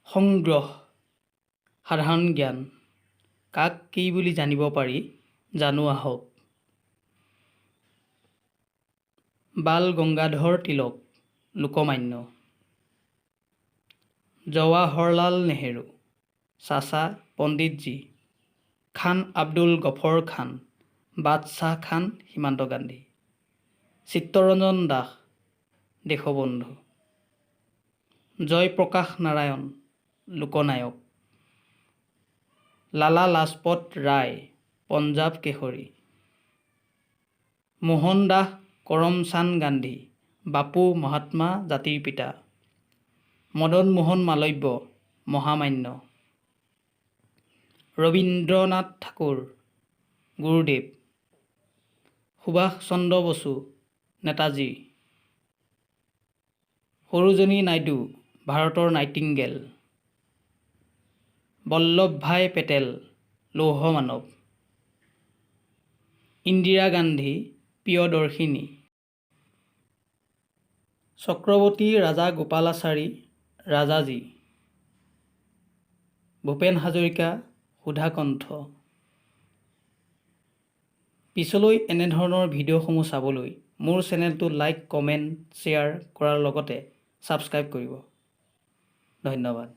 সংগ্ৰহ সাধাৰণ জ্ঞান কাক কি বুলি জানিব পাৰি জানো আহক। বাল গংগাধৰ তিলক লোকমান্য, জৱাহৰলাল নেহেৰু চাচা পণ্ডিতজী, খান আব্দুল গফৰ খান, বাদশ্বাহ খান সীমান্ত গান্ধী, চিত্তৰঞ্জন দাস দেশবন্ধু, জয়প্ৰকাশ নাৰায়ণ লোকনায়ক, লালা লাজপত ৰায় পঞ্জাৱ কেশৰী, মোহন দাস কৰমচান্দ গান্ধী বাপু মহাত্মা জাতিৰ পিতা, মদন মোহন মালব্য মহামান্য, ৰবীন্দ্ৰনাথ ঠাকুৰ গুৰুদেৱ, সুভাষ চন্দ্ৰ বসু নেতাজী, সৰোজিনী নাইডু ভাৰতৰ নাইটিংগেল, বল্লভভাই পেটেল লৌহ মানৱ, ইন্দিৰা গান্ধী প্ৰিয়দৰ্শিনী, চক্ৰৱৰ্তী ৰাজাগোপালাচাৰী ৰাজাজী, ভূপেন হাজৰিকা সুধাকণ্ঠ। পিছলৈ এনেধৰণৰ ভিডিঅ'সমূহ চাবলৈ মোৰ চেনেলটো লাইক, কমেণ্ট, শ্বেয়াৰ কৰাৰ লগতে ছাবস্ক্ৰাইব কৰিব। ধন্যবাদ।